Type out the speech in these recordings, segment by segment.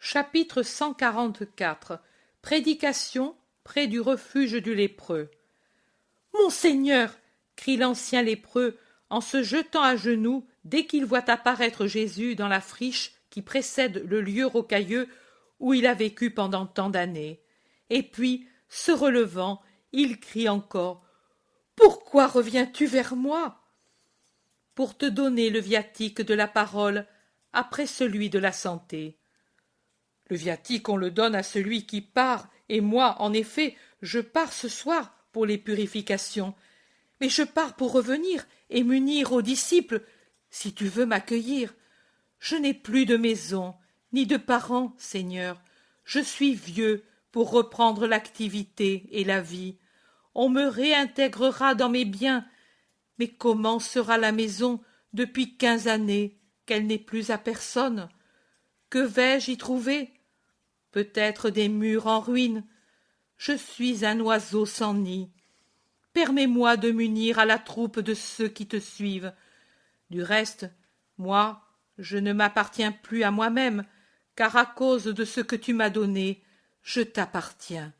Chapitre 144. Prédication près du refuge du lépreux. Monseigneur, crie l'ancien lépreux en se jetant à genoux dès qu'il voit apparaître Jésus dans la friche qui précède le lieu rocailleux où il a vécu pendant tant d'années. Et puis, se relevant, il crie encore « Pourquoi reviens-tu vers moi ?» Pour te donner le viatique de la parole après celui de la santé. Le viatique, on le donne à celui qui part, et moi, en effet, je pars ce soir pour les purifications. Mais je pars pour revenir et m'unir aux disciples, si tu veux m'accueillir. Je n'ai plus de maison, ni de parents, Seigneur. Je suis vieux pour reprendre l'activité et la vie. On me réintégrera dans mes biens. Mais comment sera la maison depuis 15 années qu'elle n'est plus à personne? Que vais-je y trouver? Peut-être des murs en ruine. Je suis un oiseau sans nid. Permets-moi de m'unir à la troupe de ceux qui te suivent. Du reste, moi, je ne m'appartiens plus à moi-même, car à cause de ce que tu m'as donné, je t'appartiens.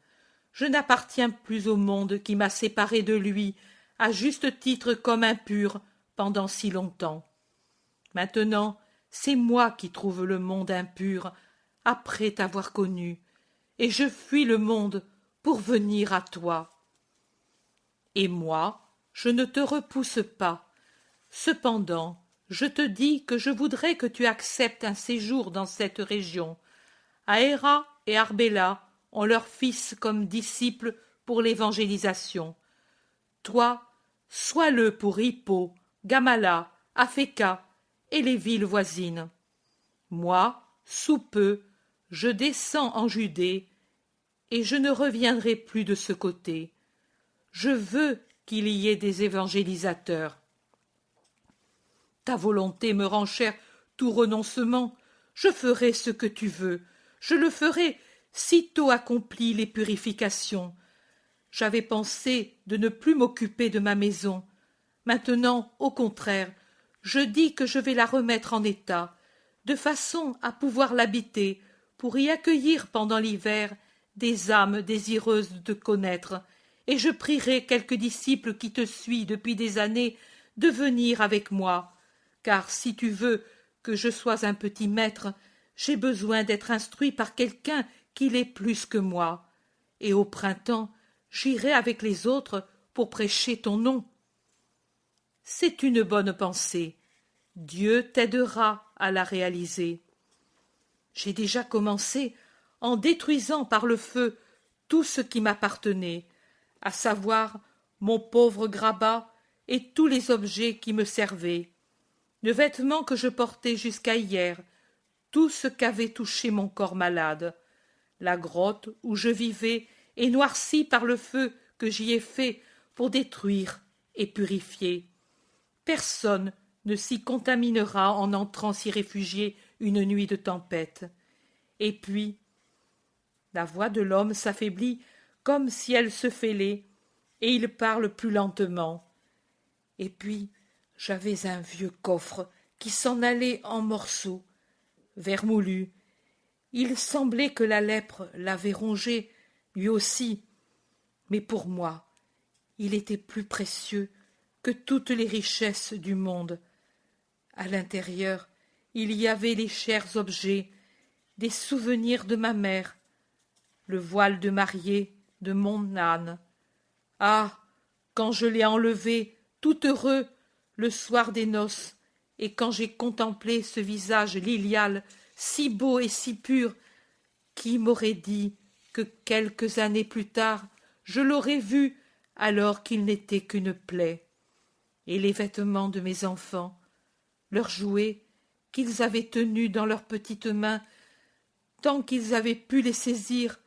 Je n'appartiens plus au monde qui m'a séparé de lui, à juste titre comme impur, pendant si longtemps. Maintenant, c'est moi qui trouve le monde impur, après t'avoir connu, et je fuis le monde pour venir à toi. Et moi, je ne te repousse pas. Cependant, je te dis que je voudrais que tu acceptes un séjour dans cette région. Aéra et Arbela ont leurs fils comme disciples pour l'évangélisation. Toi, sois-le pour Hippo, Gamala, Afeka et les villes voisines. Moi, sous peu, je descends en Judée, et je ne reviendrai plus de ce côté. Je veux qu'il y ait des évangélisateurs. Ta volonté me rend cher tout renoncement. Je ferai ce que tu veux. Je le ferai sitôt accompli les purifications. J'avais pensé de ne plus m'occuper de ma maison. Maintenant, au contraire, je dis que je vais la remettre en état, de façon à pouvoir l'habiter, pour y accueillir pendant l'hiver des âmes désireuses de te connaître, et je prierai quelques disciples qui te suivent depuis des années de venir avec moi, car si tu veux que je sois un petit maître, j'ai besoin d'être instruit par quelqu'un qui l'est plus que moi, et au printemps, j'irai avec les autres pour prêcher ton nom. C'est une bonne pensée. Dieu t'aidera à la réaliser. J'ai déjà commencé en détruisant par le feu tout ce qui m'appartenait, à savoir mon pauvre grabat et tous les objets qui me servaient, le vêtement que je portais jusqu'à hier, tout ce qu'avait touché mon corps malade. La grotte où je vivais est noircie par le feu que j'y ai fait pour détruire et purifier. Personne ne s'y contaminera en entrant s'y réfugier une nuit de tempête. Et puis, la voix de l'homme s'affaiblit comme si elle se fêlait, et il parle plus lentement. Et puis, j'avais un vieux coffre qui s'en allait en morceaux, vermoulu. Il semblait que la lèpre l'avait rongé, lui aussi. Mais pour moi, il était plus précieux que toutes les richesses du monde. À l'intérieur, il y avait les chers objets, des souvenirs de ma mère, le voile de mariée de mon âne. Ah, quand je l'ai enlevé, tout heureux, le soir des noces, et quand j'ai contemplé ce visage lilial, si beau et si pur, qui m'aurait dit que quelques années plus tard, je l'aurais vu alors qu'il n'était qu'une plaie? Et les vêtements de mes enfants, leurs jouets qu'ils avaient tenus dans leurs petites mains, tant qu'ils avaient pu les saisir,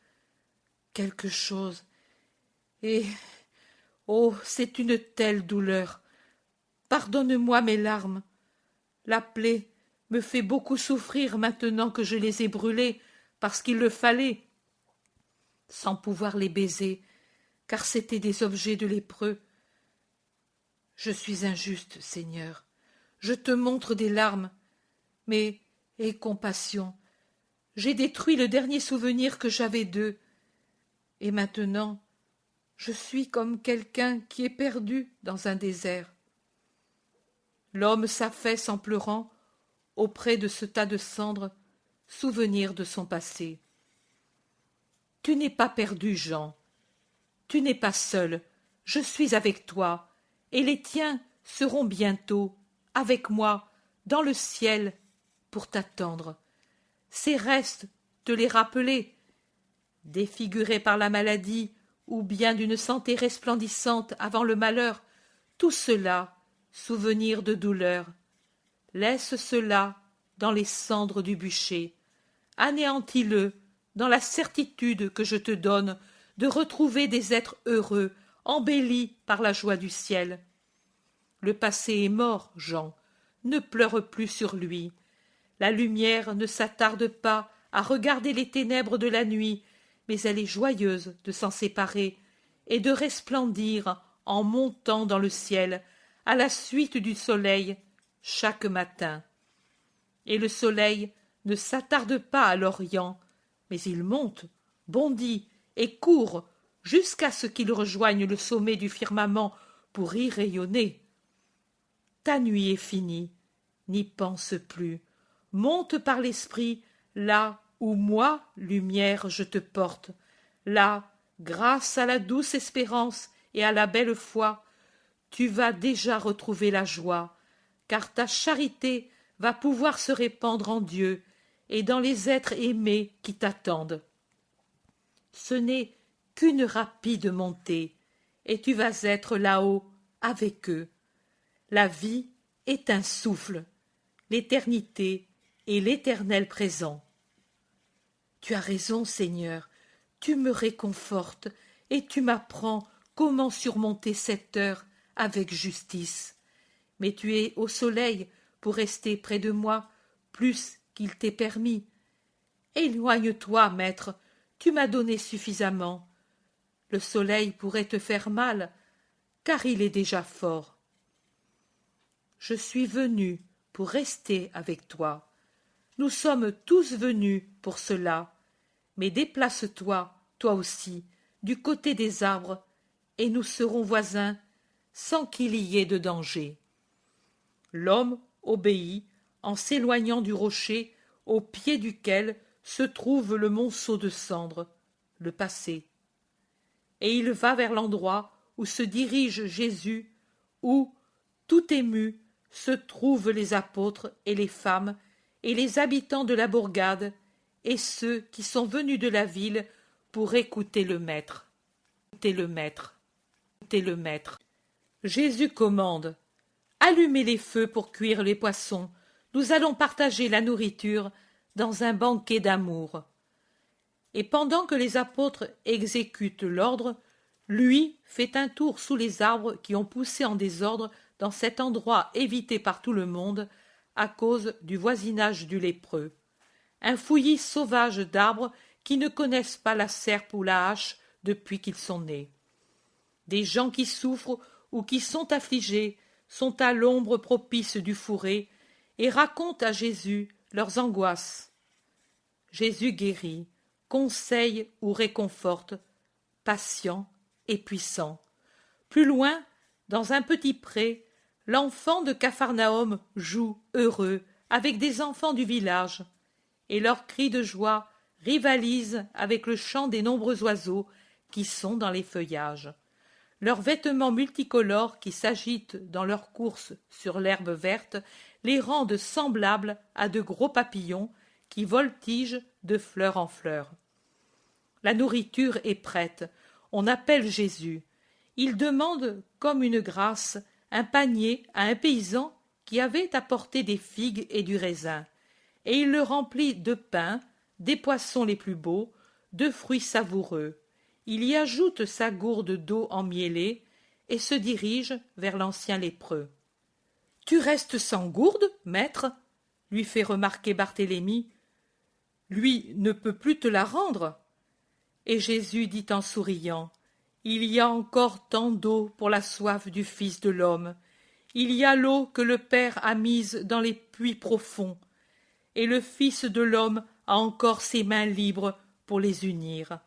quelque chose. Et, oh, c'est une telle douleur. Pardonne-moi mes larmes. La plaie me fait beaucoup souffrir maintenant que je les ai brûlées, parce qu'il le fallait, sans pouvoir les baiser, car c'étaient des objets de lépreux. Je suis injuste, Seigneur. Je te montre des larmes, mais aie compassion. j'ai détruit le dernier souvenir que j'avais d'eux. Et maintenant, je suis comme quelqu'un qui est perdu dans un désert. » L'homme s'affaisse en pleurant auprès de ce tas de cendres, souvenir de son passé. « Tu n'es pas perdu, Jean. Tu n'es pas seul. Je suis avec toi, et les tiens seront bientôt avec moi dans le ciel pour t'attendre. Ces restes, te les rappeler, défigurés par la maladie ou bien d'une santé resplendissante avant le malheur, tout cela, souvenir de douleur. Laisse cela dans les cendres du bûcher. Anéantis-le dans la certitude que je te donne de retrouver des êtres heureux, embellis par la joie du ciel. Le passé est mort, Jean, ne pleure plus sur lui. La lumière ne s'attarde pas à regarder les ténèbres de la nuit, mais elle est joyeuse de s'en séparer et de resplendir en montant dans le ciel à la suite du soleil chaque matin. Et le soleil ne s'attarde pas à l'Orient, mais il monte, bondit et court jusqu'à ce qu'il rejoigne le sommet du firmament pour y rayonner. Ta nuit est finie, n'y pense plus, monte par l'esprit là où moi, lumière, je te porte, là, grâce à la douce espérance et à la belle foi, tu vas déjà retrouver la joie, car ta charité va pouvoir se répandre en Dieu et dans les êtres aimés qui t'attendent. Ce n'est qu'une rapide montée, et tu vas être là-haut avec eux. La vie est un souffle, l'éternité est l'éternel présent. Tu as raison, Seigneur, tu me réconfortes et tu m'apprends comment surmonter cette heure avec justice. Mais tu es au soleil pour rester près de moi plus qu'il t'est permis. Éloigne-toi, maître, tu m'as donné suffisamment. Le soleil pourrait te faire mal, car il est déjà fort. Je suis venu pour rester avec toi. Nous sommes tous venus pour cela. Mais déplace-toi, toi aussi, du côté des arbres, et nous serons voisins sans qu'il y ait de danger. L'homme obéit en s'éloignant du rocher au pied duquel se trouve le monceau de cendres, le passé. Et il va vers l'endroit où se dirige Jésus, où, tout émus, se trouvent les apôtres et les femmes et les habitants de la bourgade et ceux qui sont venus de la ville pour écouter le Maître. Écoutez le Maître. Écoutez le Maître. Jésus commande: allumez les feux pour cuire les poissons. Nous allons partager la nourriture dans un banquet d'amour. Et pendant que les apôtres exécutent l'ordre, lui fait un tour sous les arbres qui ont poussé en désordre dans cet endroit évité par tout le monde à cause du voisinage du lépreux. Un fouillis sauvage d'arbres qui ne connaissent pas la serpe ou la hache depuis qu'ils sont nés. Des gens qui souffrent ou qui sont affligés sont à l'ombre propice du fourré et racontent à Jésus leurs angoisses. Jésus guérit, conseille ou réconforte, patient et puissant. Plus loin, dans un petit pré, l'enfant de Capharnaüm joue heureux avec des enfants du village, et leurs cris de joie rivalisent avec le chant des nombreux oiseaux qui sont dans les feuillages. Leurs vêtements multicolores qui s'agitent dans leurs courses sur l'herbe verte les rendent semblables à de gros papillons qui voltigent de fleur en fleur. La nourriture est prête. On appelle Jésus. Il demande, comme une grâce, un panier à un paysan qui avait apporté des figues et du raisin, et il le remplit de pain, des poissons les plus beaux, de fruits savoureux. Il y ajoute sa gourde d'eau emmiellée et se dirige vers l'ancien lépreux. « Tu restes sans gourde, maître ?» lui fait remarquer Barthélemy. « Lui ne peut plus te la rendre. » Et Jésus dit en souriant: « Il y a encore tant d'eau pour la soif du Fils de l'homme. Il y a l'eau que le Père a mise dans les puits profonds, et le Fils de l'homme a encore ses mains libres pour les unir.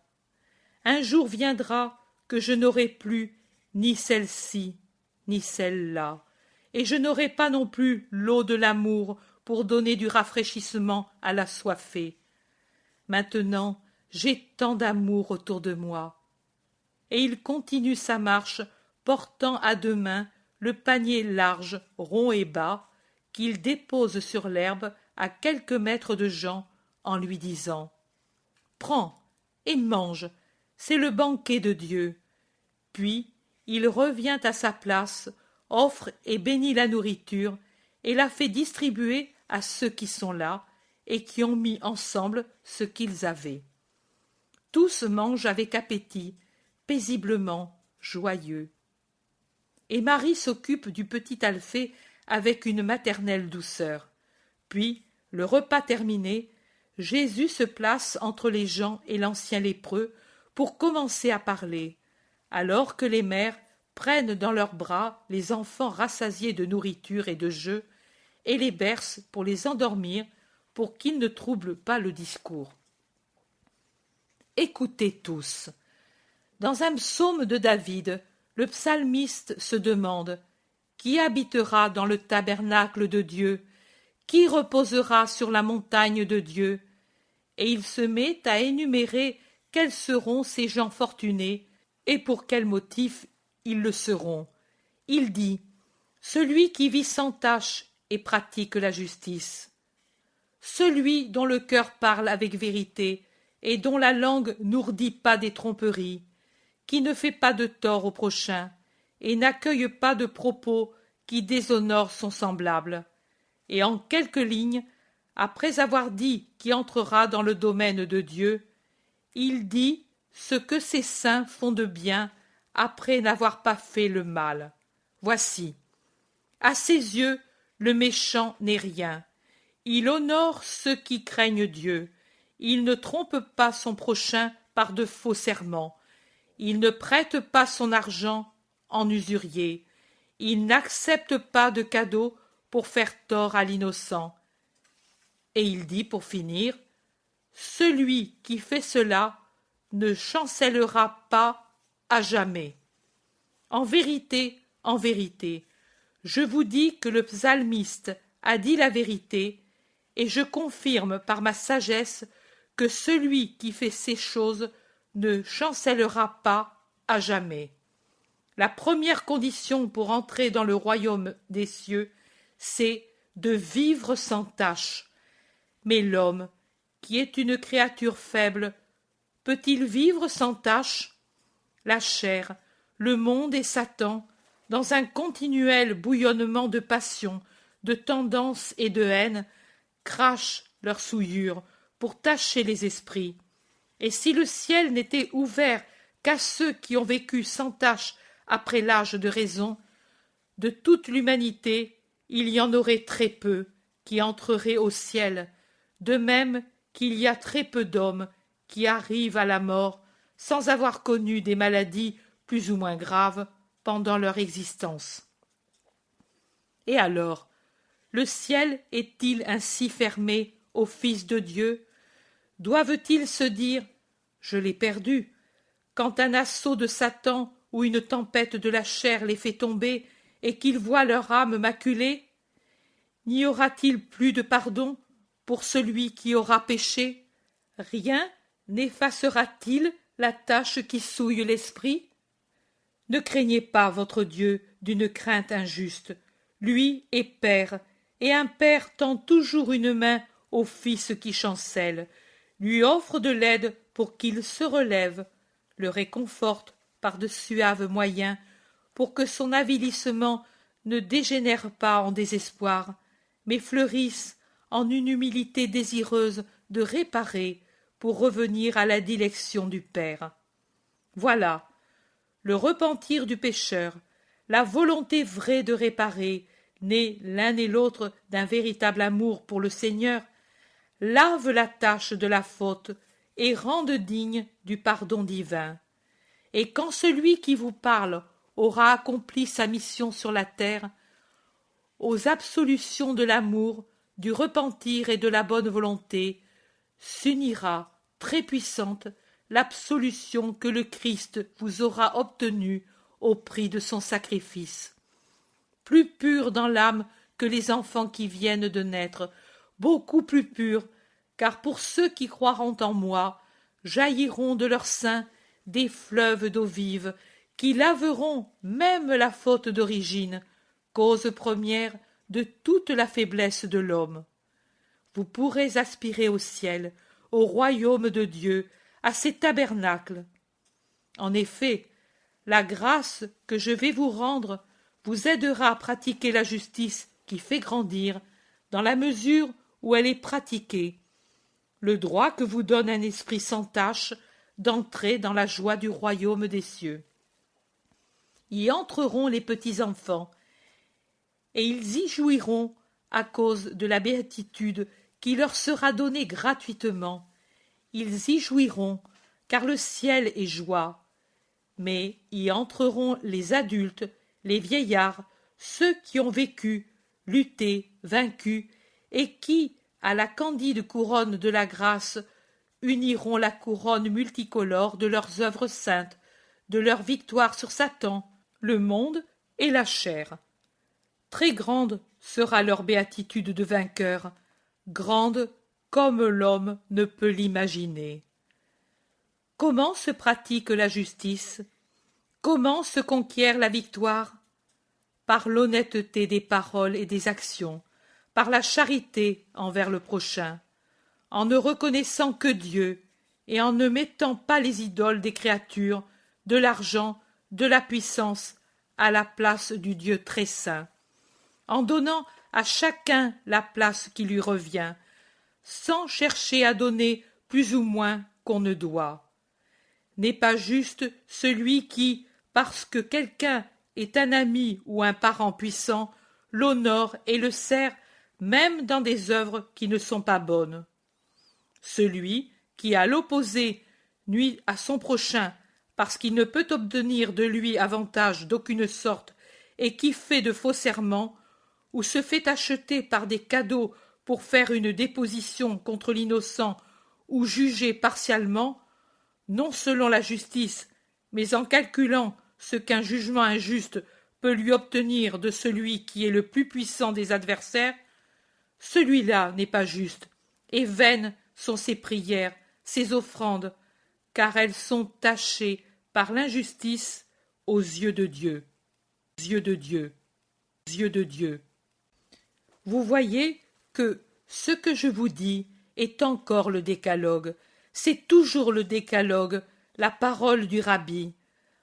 Un jour viendra que je n'aurai plus ni celle-ci, ni celle-là, et je n'aurai pas non plus l'eau de l'amour pour donner du rafraîchissement à l'assoiffé. Maintenant, j'ai tant d'amour autour de moi. Et il continue sa marche, portant à deux mains le panier large, rond et bas, qu'il dépose sur l'herbe à quelques mètres de Jean, en lui disant « Prends et mange, c'est le banquet de Dieu. » Puis il revient à sa place, offre et bénit la nourriture, et la fait distribuer à ceux qui sont là, et qui ont mis ensemble ce qu'ils avaient. Tous mangent avec appétit, paisiblement, joyeux. Et Marie s'occupe du petit Alphée avec une maternelle douceur. Puis, le repas terminé, Jésus se place entre les gens et l'ancien lépreux pour commencer à parler, alors que les mères prennent dans leurs bras les enfants rassasiés de nourriture et de jeux et les bercent pour les endormir, pour qu'ils ne troublent pas le discours. Écoutez tous. Dans un psaume de David, le psalmiste se demande « Qui habitera dans le tabernacle de Dieu? Qui reposera sur la montagne de Dieu ?» Et il se met à énumérer quels seront ces gens fortunés et pour quel motif ils le seront. Il dit « Celui qui vit sans tache et pratique la justice. Celui dont le cœur parle avec vérité et dont la langue n'ourdit pas des tromperies, qui ne fait pas de tort au prochain et n'accueille pas de propos qui déshonorent son semblable. » Et en quelques lignes, après avoir dit qui entrera dans le domaine de Dieu, il dit ce que ses saints font de bien après n'avoir pas fait le mal. Voici. À ses yeux, le méchant n'est rien. Il honore ceux qui craignent Dieu. Il ne trompe pas son prochain par de faux serments. Il ne prête pas son argent en usurier. Il n'accepte pas de cadeaux pour faire tort à l'innocent. Et il dit pour finir, « Celui qui fait cela ne chancellera pas à jamais. » En vérité, je vous dis que le psalmiste a dit la vérité, et je confirme par ma sagesse que celui qui fait ces choses ne chancellera pas à jamais. La première condition pour entrer dans le royaume des cieux, c'est de vivre sans tache. Mais l'homme, qui est une créature faible, peut-il vivre sans tache? La chair, le monde et Satan, dans un continuel bouillonnement de passion, de tendance et de haine, crachent leur souillure pour tacher les esprits. Et si le ciel n'était ouvert qu'à ceux qui ont vécu sans tache après l'âge de raison, de toute l'humanité, il y en aurait très peu qui entreraient au ciel, de même qu'il y a très peu d'hommes qui arrivent à la mort sans avoir connu des maladies plus ou moins graves pendant leur existence. Et alors, le ciel est-il ainsi fermé aux fils de Dieu? Doivent-ils se dire « Je l'ai perdu » quand un assaut de Satan ou une tempête de la chair les fait tomber et qu'ils voient leur âme maculée? N'y aura-t-il plus de pardon pour celui qui aura péché? Rien n'effacera-t-il la tache qui souille l'esprit? Ne craignez pas votre Dieu d'une crainte injuste. Lui est Père, et un Père tend toujours une main au Fils qui chancelle, lui offre de l'aide pour qu'il se relève, le réconforte par de suaves moyens pour que son avilissement ne dégénère pas en désespoir, mais fleurisse en une humilité désireuse de réparer pour revenir à la dilection du Père. Voilà, le repentir du pécheur, la volonté vraie de réparer, nés l'un et l'autre d'un véritable amour pour le Seigneur, lavent la tache de la faute et rendent digne du pardon divin. Et quand celui qui vous parle aura accompli sa mission sur la terre, aux absolutions de l'amour, du repentir et de la bonne volonté, s'unira, très puissante, l'absolution que le Christ vous aura obtenue au prix de son sacrifice. Plus pure dans l'âme que les enfants qui viennent de naître, beaucoup plus pure, car pour ceux qui croiront en moi, jailliront de leur sein des fleuves d'eau vive, qui laveront même la faute d'origine, cause première de toute la faiblesse de l'homme. Vous pourrez aspirer au ciel, au royaume de Dieu, à ses tabernacles. En effet, la grâce que je vais vous rendre vous aidera à pratiquer la justice qui fait grandir, dans la mesure où elle est pratiquée, le droit que vous donne un esprit sans tache d'entrer dans la joie du royaume des cieux. Y entreront les petits enfants, et ils y jouiront à cause de la béatitude qui leur sera donnée gratuitement. Ils y jouiront, car le ciel est joie. Mais y entreront les adultes, les vieillards, ceux qui ont vécu, lutté, vaincu, et qui, à la candide couronne de la grâce, uniront la couronne multicolore de leurs œuvres saintes, de leur victoire sur Satan, le monde et la chair. Très grande sera leur béatitude de vainqueur, grande comme l'homme ne peut l'imaginer. Comment se pratique la justice? Comment se conquiert la victoire? Par l'honnêteté des paroles et des actions, par la charité envers le prochain, en ne reconnaissant que Dieu et en ne mettant pas les idoles des créatures, de l'argent, de la puissance, à la place du Dieu très saint, en donnant à chacun la place qui lui revient, sans chercher à donner plus ou moins qu'on ne doit. N'est pas juste celui qui, parce que quelqu'un est un ami ou un parent puissant, l'honore et le sert même dans des œuvres qui ne sont pas bonnes. Celui qui, à l'opposé, nuit à son prochain parce qu'il ne peut obtenir de lui avantage d'aucune sorte et qui fait de faux serments, ou se fait acheter par des cadeaux pour faire une déposition contre l'innocent ou juger partialement, non selon la justice, mais en calculant ce qu'un jugement injuste peut lui obtenir de celui qui est le plus puissant des adversaires, celui-là n'est pas juste, et vaines sont ses prières, ses offrandes, car elles sont tachées par l'injustice aux yeux de Dieu. Aux yeux de Dieu. Aux yeux de Dieu. Vous voyez que ce que je vous dis est encore le décalogue, c'est toujours le décalogue, la parole du rabbi.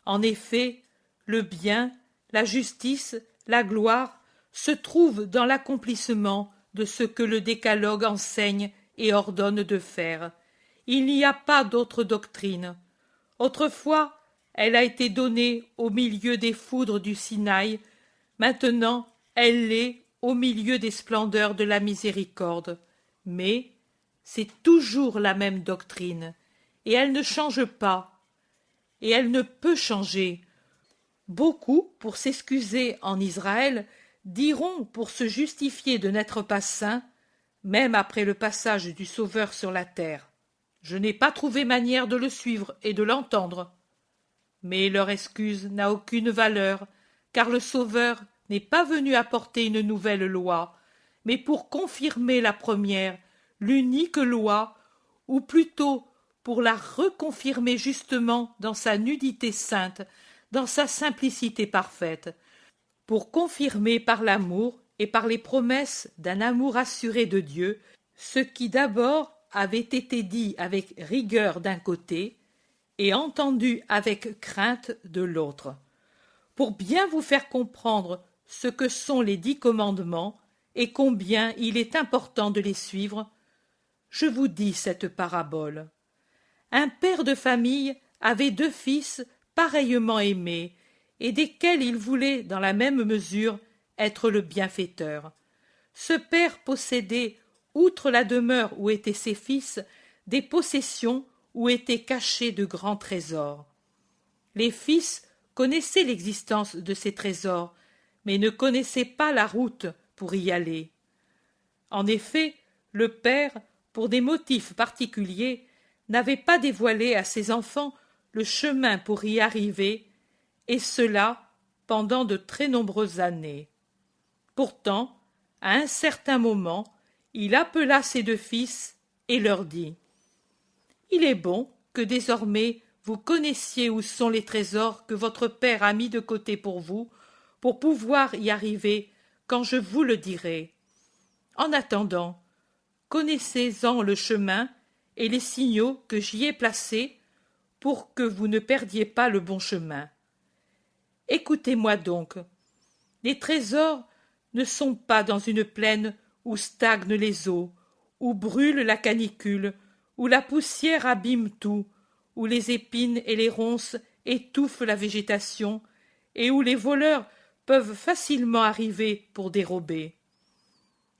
En effet, le bien, la justice, la gloire se trouvent dans l'accomplissement de ce que le décalogue enseigne et ordonne de faire. Il n'y a pas d'autre doctrine. Autrefois, elle a été donnée au milieu des foudres du Sinaï, maintenant elle l'est au milieu des splendeurs de la miséricorde. Mais c'est toujours la même doctrine, et elle ne change pas, et elle ne peut changer. Beaucoup, pour s'excuser en Israël, diront pour se justifier de n'être pas saints, même après le passage du Sauveur sur la terre. Je n'ai pas trouvé manière de le suivre et de l'entendre. Mais leur excuse n'a aucune valeur, car le Sauveur n'est pas venu apporter une nouvelle loi, mais pour confirmer la première, l'unique loi, ou plutôt pour la reconfirmer justement dans sa nudité sainte, dans sa simplicité parfaite, pour confirmer par l'amour et par les promesses d'un amour assuré de Dieu, ce qui d'abord avait été dit avec rigueur d'un côté et entendu avec crainte de l'autre, pour bien vous faire comprendre ce que sont les 10 commandements et combien il est important de les suivre, je vous dis cette parabole. Un père de famille avait 2 fils pareillement aimés, et desquels il voulait, dans la même mesure, être le bienfaiteur. Ce père possédait, outre la demeure où étaient ses fils, des possessions où étaient cachés de grands trésors. Les fils connaissaient l'existence de ces trésors, mais ne connaissaient pas la route pour y aller. En effet, le père, pour des motifs particuliers, n'avait pas dévoilé à ses enfants le chemin pour y arriver, et cela pendant de très nombreuses années. Pourtant, à un certain moment, il appela ses deux fils et leur dit « Il est bon que désormais vous connaissiez où sont les trésors que votre père a mis de côté pour pouvoir y arriver quand je vous le dirai. En attendant, connaissez-en le chemin et les signaux que j'y ai placés pour que vous ne perdiez pas le bon chemin. Écoutez-moi donc. Les trésors ne sont pas dans une plaine où stagnent les eaux, où brûle la canicule, où la poussière abîme tout, où les épines et les ronces étouffent la végétation, et où les voleurs peuvent facilement arriver pour dérober.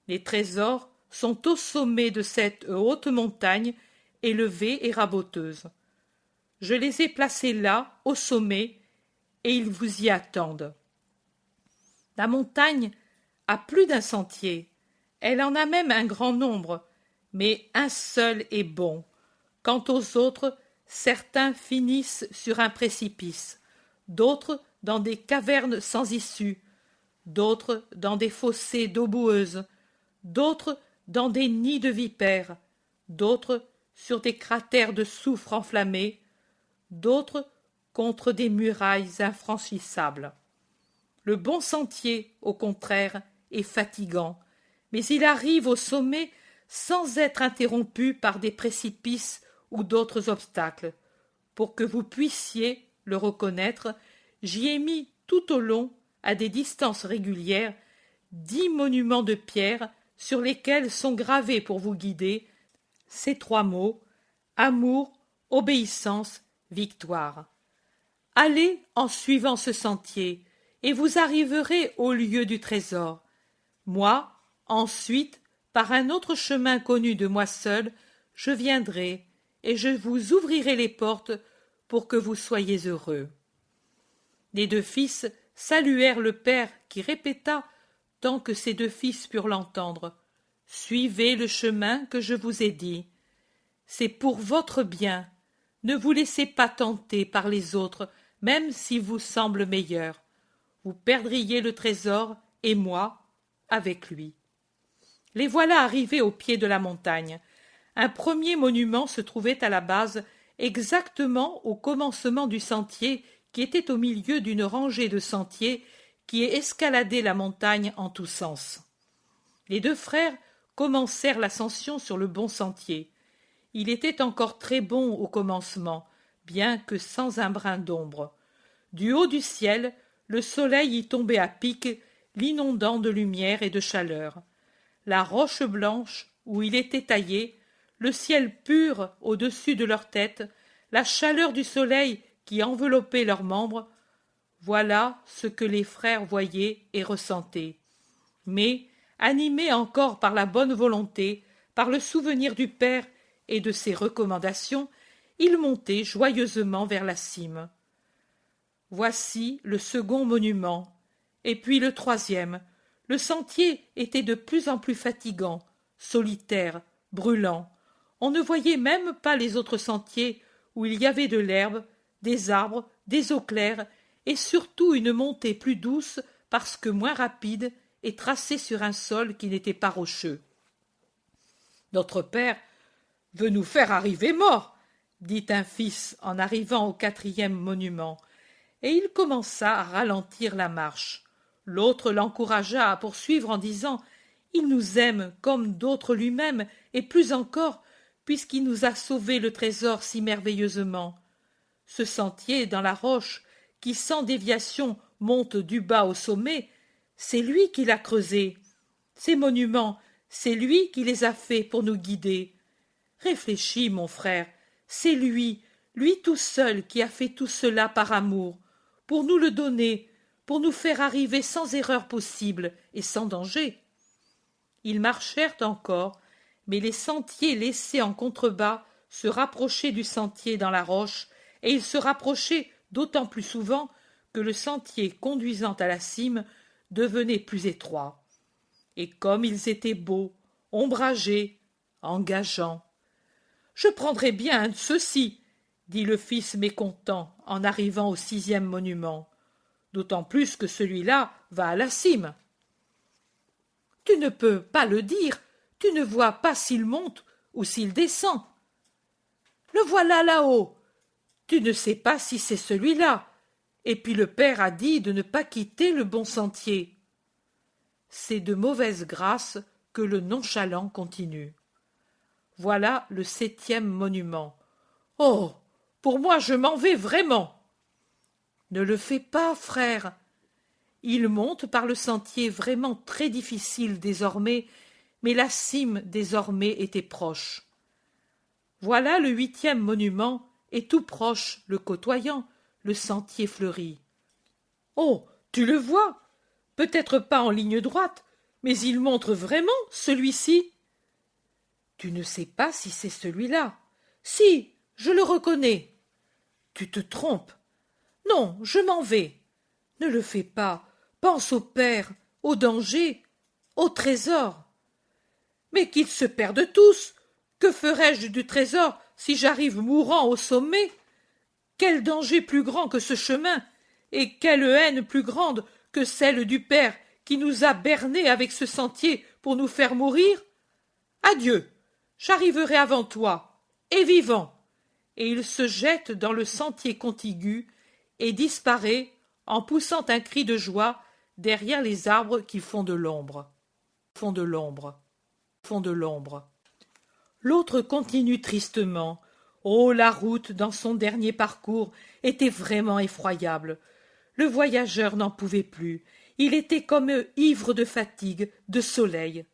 Les trésors sont au sommet de cette haute montagne, élevée et raboteuse. Je les ai placés là, au sommet, et ils vous y attendent. La montagne a plus d'un sentier, elle en a même un grand nombre, mais un seul est bon. Quant aux autres, certains finissent sur un précipice, d'autres dans des cavernes sans issue, d'autres dans des fossés d'eau boueuse, d'autres dans des nids de vipères, d'autres sur des cratères de soufre enflammé, d'autres contre des murailles infranchissables. Le bon sentier, au contraire, est fatigant, mais il arrive au sommet sans être interrompu par des précipices ou d'autres obstacles. Pour que vous puissiez le reconnaître, j'y ai mis tout au long, à des distances régulières, 10 monuments de pierre sur lesquels sont gravés pour vous guider ces 3 mots: amour, obéissance, victoire. Allez en suivant ce sentier, et vous arriverez au lieu du trésor. Moi, ensuite, par un autre chemin connu de moi seul, je viendrai, et je vous ouvrirai les portes pour que vous soyez heureux. » Les 2 fils saluèrent le père qui répéta, tant que ses 2 fils purent l'entendre: « Suivez le chemin que je vous ai dit. C'est pour votre bien. Ne vous laissez pas tenter par les autres, même s'ils vous semblent meilleurs. Vous perdriez le trésor, et moi, avec lui. » Les voilà arrivés au pied de la montagne. Un premier monument se trouvait à la base, exactement au commencement du sentier qui était au milieu d'une rangée de sentiers qui escaladaient la montagne en tous sens. Les 2 frères commencèrent l'ascension sur le bon sentier. Il était encore très bon au commencement, bien que sans un brin d'ombre. Du haut du ciel, le soleil y tombait à pic, l'inondant de lumière et de chaleur. La roche blanche où il était taillé, le ciel pur au-dessus de leur tête, la chaleur du soleil qui enveloppait leurs membres, voilà ce que les frères voyaient et ressentaient. Mais, animés encore par la bonne volonté, par le souvenir du père et de ses recommandations, ils montaient joyeusement vers la cime. Voici le second monument, et puis le troisième. Le sentier était de plus en plus fatigant, solitaire, brûlant. On ne voyait même pas les autres sentiers où il y avait de l'herbe, des arbres, des eaux claires, et surtout une montée plus douce parce que moins rapide et tracée sur un sol qui n'était pas rocheux. « Notre père veut nous faire arriver morts, » dit un fils en arrivant au 4e monument, et il commença à ralentir la marche. L'autre l'encouragea à poursuivre en disant « Il nous aime comme d'autres lui-même, et plus encore, puisqu'il nous a sauvé le trésor si merveilleusement. Ce sentier dans la roche, qui sans déviation monte du bas au sommet, c'est lui qui l'a creusé. Ces monuments, c'est lui qui les a faits pour nous guider. Réfléchis, mon frère, c'est lui tout seul qui a fait tout cela par amour, pour nous le donner, pour nous faire arriver sans erreur possible et sans danger. » Ils marchèrent encore, mais les sentiers laissés en contrebas se rapprochaient du sentier dans la roche, et ils se rapprochaient d'autant plus souvent que le sentier conduisant à la cime devenait plus étroit. Et comme ils étaient beaux, ombragés, engageant. « Je prendrai bien un de ceux-ci, dit le fils mécontent en arrivant au 6e monument, d'autant plus que celui-là va à la cime. »« Tu ne peux pas le dire, tu ne vois pas s'il monte ou s'il descend. »« Le voilà là-haut, tu ne sais pas si c'est celui-là, et puis le père a dit de ne pas quitter le bon sentier. » C'est de mauvaise grâce que le nonchalant continue. Voilà le 7e monument. « Oh, pour moi je m'en vais vraiment. »« Ne le fais pas, frère. » Il monte par le sentier vraiment très difficile désormais, mais la cime désormais était proche. Voilà le 8e monument, et tout proche, le côtoyant, le sentier fleuri. « Oh, tu le vois, peut-être pas en ligne droite, mais il montre vraiment celui-ci. » « Tu ne sais pas si c'est celui-là. »« Si, je le reconnais. »« Tu te trompes. »« Non, je m'en vais. »« Ne le fais pas. Pense au père, au danger, au trésor. »« Mais qu'ils se perdent tous. Que ferais-je du trésor si j'arrive mourant au sommet? Quel danger plus grand que ce chemin, et quelle haine plus grande que celle du père qui nous a bernés avec ce sentier pour nous faire mourir? Adieu, j'arriverai avant toi, et vivant. Et il se jette dans le sentier contigu et disparaît en poussant un cri de joie derrière les arbres qui font de l'ombre. L'autre continue tristement. Oh, la route dans son dernier parcours était vraiment effroyable. Le voyageur n'en pouvait plus. Il était comme ivre de fatigue, de soleil.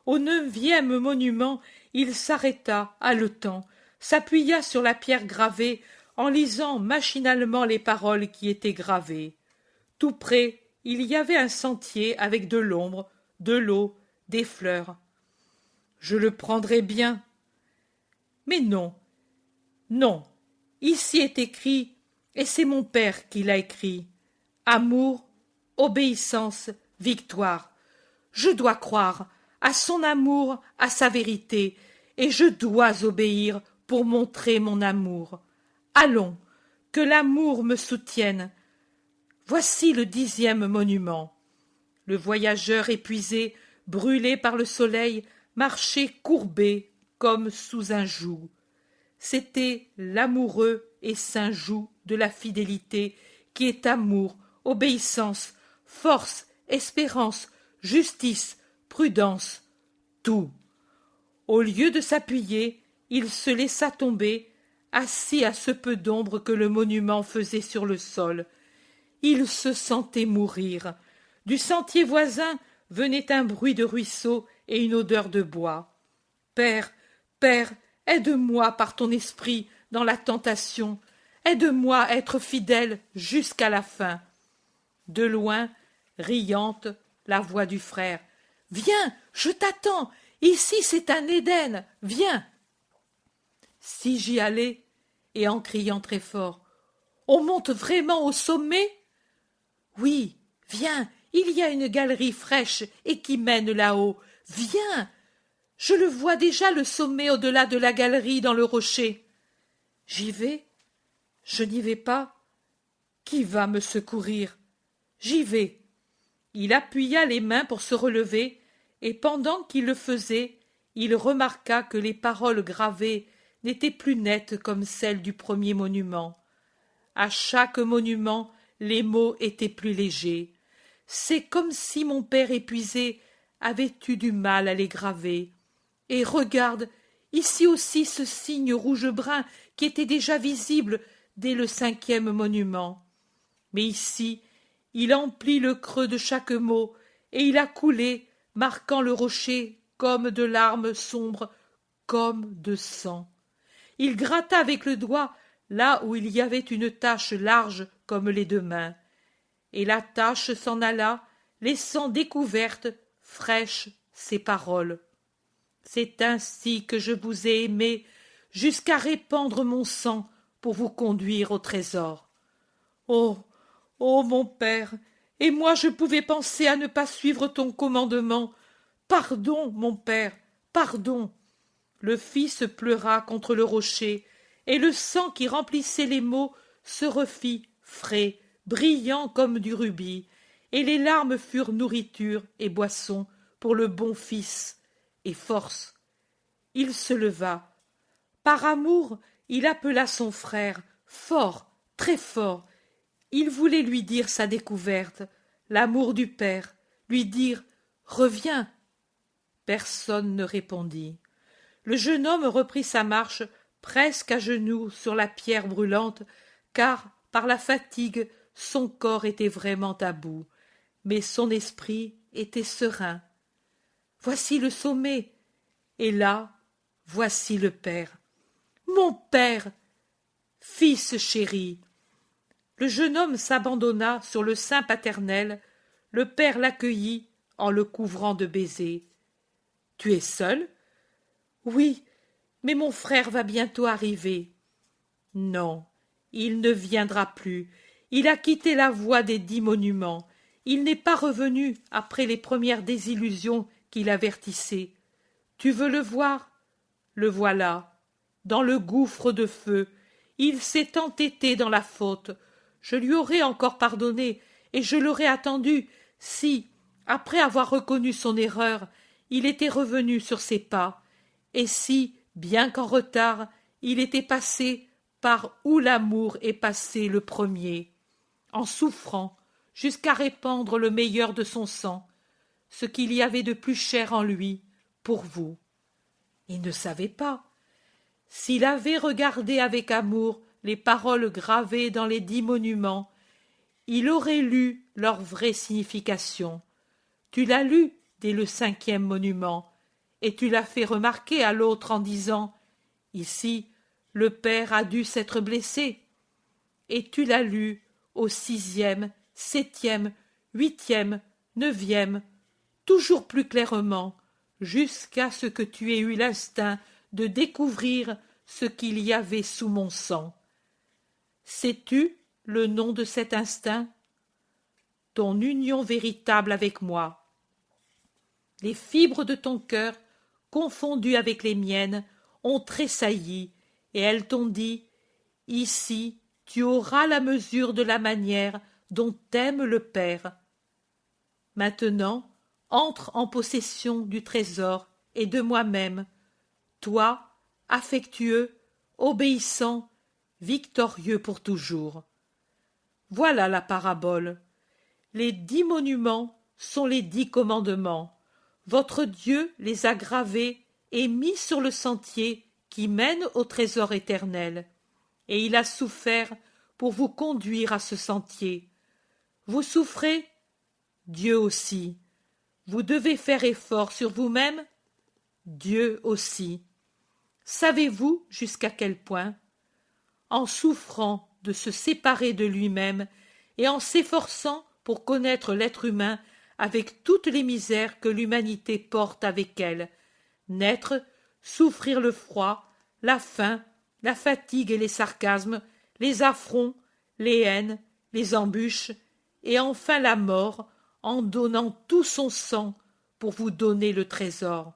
Au 9e monument, il s'arrêta, haletant, s'appuya sur la pierre gravée, en lisant machinalement les paroles qui étaient gravées. Tout près, il y avait un sentier avec de l'ombre, de l'eau, des fleurs. Je le prendrais bien. Mais non, non, ici est écrit, et c'est mon père qui l'a écrit. Amour, obéissance, victoire. Je dois croire à son amour, à sa vérité, et je dois obéir pour montrer mon amour. Allons, que l'amour me soutienne. Voici le 10e monument. Le voyageur épuisé, brûlé par le soleil, marchait courbé comme sous un joug. C'était l'amoureux et saint joug de la fidélité qui est amour, obéissance, force, espérance, justice, prudence, tout. Au lieu de s'appuyer, il se laissa tomber, assis à ce peu d'ombre que le monument faisait sur le sol. Il se sentait mourir. Du sentier voisin venait un bruit de ruisseau et une odeur de bois. Père, Père, aide-moi par ton esprit dans la tentation. Aide-moi à être fidèle jusqu'à la fin. De loin, riante, la voix du frère. Viens, je t'attends. Ici, c'est un Éden. Viens. Si j'y allais, et en criant très fort. On monte vraiment au sommet? Oui, viens, il y a une galerie fraîche et qui mène là-haut. Viens. Je le vois déjà, le sommet au-delà de la galerie dans le rocher. J'y vais? Je n'y vais pas? Qui va me secourir? J'y vais. Il appuya les mains pour se relever, et pendant qu'il le faisait, il remarqua que les paroles gravées n'étaient plus nettes comme celles du premier monument. À chaque monument, les mots étaient plus légers. C'est comme si mon père épuisé avait eu du mal à les graver. Et regarde, ici aussi ce signe rouge-brun qui était déjà visible dès le 5e monument. Mais ici, il emplit le creux de chaque mot, et il a coulé, marquant le rocher comme de larmes sombres, comme de sang. Il gratta avec le doigt là où il y avait une tache large comme les 2 mains, et la tache s'en alla, laissant découvertes, fraîches, ces paroles. C'est ainsi que je vous ai aimé, jusqu'à répandre mon sang pour vous conduire au trésor. Oh, oh, mon père, et moi je pouvais penser à ne pas suivre ton commandement. Pardon, mon père, pardon. Le fils pleura contre le rocher, et le sang qui remplissait les mots se refit frais, brillant comme du rubis, et les larmes furent nourriture et boisson pour le bon fils, et force. Il se leva. Par amour, il appela son frère, fort, très fort. Il voulait lui dire sa découverte, l'amour du père, lui dire « Reviens !» Personne ne répondit. Le jeune homme reprit sa marche presque à genoux sur la pierre brûlante, car, par la fatigue, son corps était vraiment à bout, mais son esprit était serein. Voici le sommet, et là, voici le père. Mon père! Fils chéri! Le jeune homme s'abandonna sur le sein paternel, le père l'accueillit en le couvrant de baisers. Tu es seul? Oui, mais mon frère va bientôt arriver. Non, il ne viendra plus. Il a quitté la voie des 10 monuments. Il n'est pas revenu après les premières désillusions qui l'avertissaient. Tu veux le voir? Le voilà. Dans le gouffre de feu. Il s'est entêté dans la faute. Je lui aurais encore pardonné, et je l'aurais attendu si, après avoir reconnu son erreur, il était revenu sur ses pas, et si, bien qu'en retard, il était passé par où l'amour est passé le premier, en souffrant jusqu'à répandre le meilleur de son sang, ce qu'il y avait de plus cher en lui, pour vous. Il ne savait pas. S'il avait regardé avec amour les paroles gravées dans les 10 monuments, il aurait lu leur vraie signification. Tu l'as lu dès le 5e monument, et tu l'as fait remarquer à l'autre en disant « Ici, le père a dû s'être blessé ». Et tu l'as lu au 6e, 7e, 8e, 9e, toujours plus clairement, jusqu'à ce que tu aies eu l'instinct de découvrir ce qu'il y avait sous mon sang. Sais-tu le nom de cet instinct? Ton union véritable avec moi. Les fibres de ton cœur, confondues avec les miennes, ont tressailli, et elles t'ont dit « Ici, tu auras la mesure de la manière dont t'aime le Père. » Maintenant, entre en possession du trésor et de moi-même, toi, affectueux, obéissant, victorieux pour toujours. Voilà la parabole. Les 10 monuments sont les 10 commandements. Votre Dieu les a gravés et mis sur le sentier qui mène au trésor éternel. Et il a souffert pour vous conduire à ce sentier. Vous souffrez? Dieu aussi. Vous devez faire effort sur vous-même? Dieu aussi. Savez-vous jusqu'à quel point? En souffrant de se séparer de lui-même et en s'efforçant pour connaître l'être humain avec toutes les misères que l'humanité porte avec elle, naître, souffrir le froid, la faim, la fatigue et les sarcasmes, les affronts, les haines, les embûches, et enfin la mort, en donnant tout son sang pour vous donner le trésor.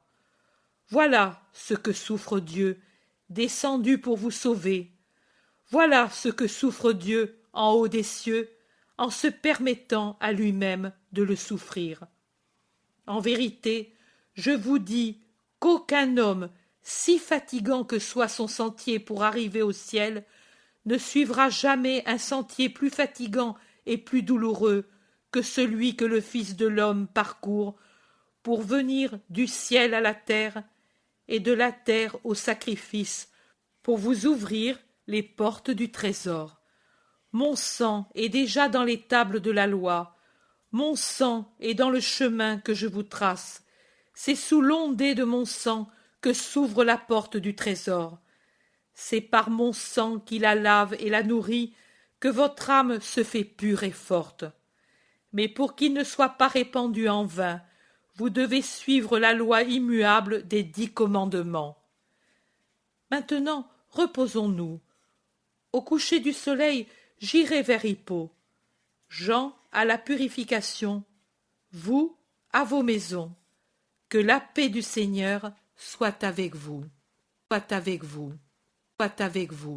Voilà ce que souffre Dieu, descendu pour vous sauver. Voilà ce que souffre Dieu en haut des cieux, en se permettant à lui-même de le souffrir. En vérité, je vous dis qu'aucun homme, si fatigant que soit son sentier pour arriver au ciel, ne suivra jamais un sentier plus fatigant et plus douloureux que celui que le Fils de l'homme parcourt pour venir du ciel à la terre et de la terre au sacrifice, pour vous ouvrir les portes du trésor. Mon sang est déjà dans les tables de la loi, mon sang est dans le chemin que je vous trace, c'est sous l'ondée de mon sang que s'ouvre la porte du trésor. C'est par mon sang qui la lave et la nourrit que votre âme se fait pure et forte. Mais pour qu'il ne soit pas répandu en vain, vous devez suivre la loi immuable des 10 commandements. Maintenant, reposons-nous. Au coucher du soleil, j'irai vers Hippo. Jean à la purification, vous à vos maisons. Que la paix du Seigneur soit avec vous. soit avec vous, soit avec vous.